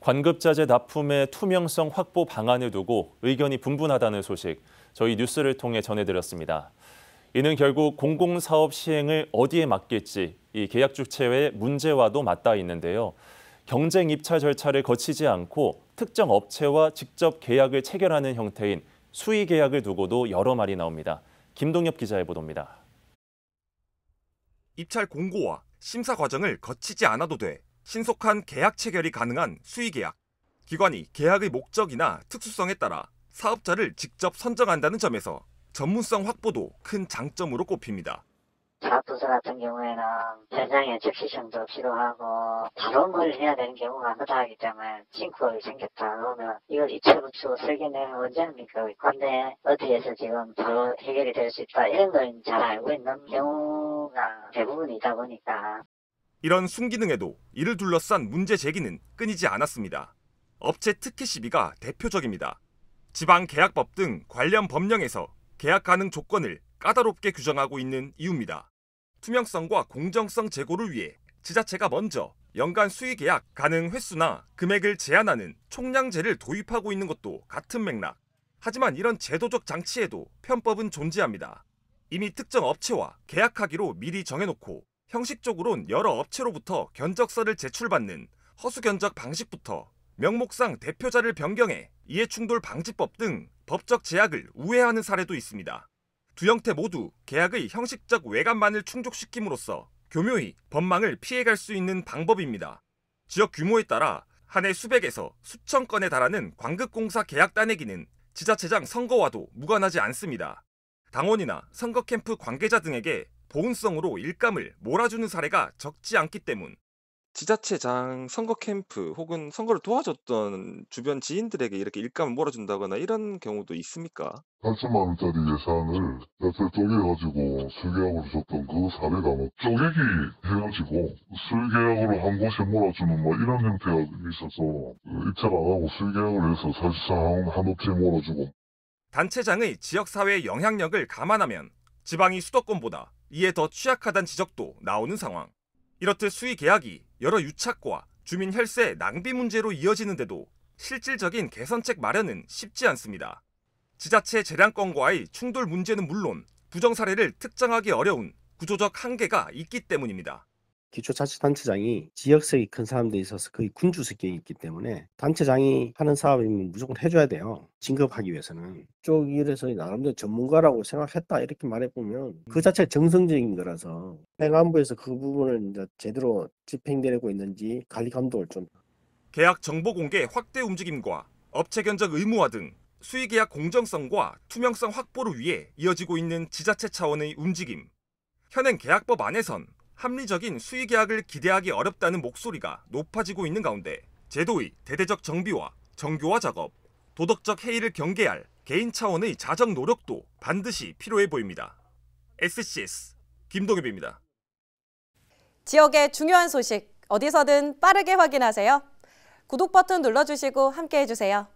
관급자재 납품의 투명성 확보 방안을 두고 의견이 분분하다는 소식, 저희 뉴스를 통해 전해드렸습니다. 이는 결국 공공사업 시행을 어디에 맡길지 이 계약 주체의 문제와도 맞닿아 있는데요. 경쟁 입찰 절차를 거치지 않고 특정 업체와 직접 계약을 체결하는 형태인 수의 계약을 두고도 여러 말이 나옵니다. 김동엽 기자의 보도입니다. 입찰 공고와 심사 과정을 거치지 않아도 돼 신속한 계약 체결이 가능한 수의 계약. 기관이 계약의 목적이나 특수성에 따라 사업자를 직접 선정한다는 점에서 전문성 확보도 큰 장점으로 꼽힙니다. 사업부서 같은 경우에는 현장에 즉시성도 필요하고 바로 뭘 해야 되는 경우가 많다기 때문에 싱크홀이 생겼다 그러면 이걸 이체 붙이고 설계 내면 언제 합니까? 근데 어디에서 지금 바로 해결이 될 수 있다 이런 걸 잘 알고 있는 경우가 대부분이다 보니까 이런 순기능에도 이를 둘러싼 문제 제기는 끊이지 않았습니다. 업체 특혜 시비가 대표적입니다. 지방계약법 등 관련 법령에서 계약 가능 조건을 까다롭게 규정하고 있는 이유입니다. 투명성과 공정성 제고를 위해 지자체가 먼저 연간 수의 계약 가능 횟수나 금액을 제한하는 총량제를 도입하고 있는 것도 같은 맥락. 하지만 이런 제도적 장치에도 편법은 존재합니다. 이미 특정 업체와 계약하기로 미리 정해놓고 형식적으로는 여러 업체로부터 견적서를 제출받는 허수견적 방식부터 명목상 대표자를 변경해 이해충돌 방지법 등 법적 제약을 우회하는 사례도 있습니다. 두 형태 모두 계약의 형식적 외관만을 충족시킴으로써 교묘히 법망을 피해갈 수 있는 방법입니다. 지역 규모에 따라 한 해 수백에서 수천 건에 달하는 관급공사 계약 따내기는 지자체장 선거와도 무관하지 않습니다. 당원이나 선거 캠프 관계자 등에게 보훈성으로 일감을 몰아주는 사례가 적지 않기 때문 지자체장 선거 캠프 혹은 선거를 도와줬던 주변 지인들에게 이렇게 일감을 몰아준다거나 이런 경우도 있습니까? 8천만 원짜리 예산을 몇살 쪼개가지고 수의계약으로 줬던 그 사례가 쪼개기 해가지고 수의계약으로 한 곳에 몰아주는 이런 형태가 있어서 입찰 안 하고 수의계약을 해서 사실상 한 업체에 몰아주고. 단체장의 지역사회의 영향력을 감안하면 지방이 수도권보다 이에 더 취약하다는 지적도 나오는 상황. 이렇듯 수의계약이 여러 유착과 주민 혈세 낭비 문제로 이어지는데도 실질적인 개선책 마련은 쉽지 않습니다. 지자체 재량권과의 충돌 문제는 물론 부정 사례를 특정하기 어려운 구조적 한계가 있기 때문입니다. 기초자치단체장이 지역색이 큰 사람들에 있어서 거의 군주 성격이 있기 때문에 단체장이 하는 사업이면 무조건 해줘야 돼요. 진급하기 위해서는. 쪽 일에서 나름대로 전문가라고 생각했다 이렇게 말해보면 그 자체가 정성적인 거라서 행안부에서 그 부분을 이제 제대로 집행되고 있는지 관리 감독을 좀. 계약 정보 공개 확대 움직임과 업체 견적 의무화 등 수의계약 공정성과 투명성 확보를 위해 이어지고 있는 지자체 차원의 움직임. 현행 계약법 안에선 합리적인 수의계약을 기대하기 어렵다는 목소리가 높아지고 있는 가운데 제도의 대대적 정비와 정교화 작업, 도덕적 해이를 경계할 개인 차원의 자정 노력도 반드시 필요해 보입니다. SCS 김동엽입니다. 지역의 중요한 소식 어디서든 빠르게 확인하세요. 구독 버튼 눌러주시고 함께 해주세요.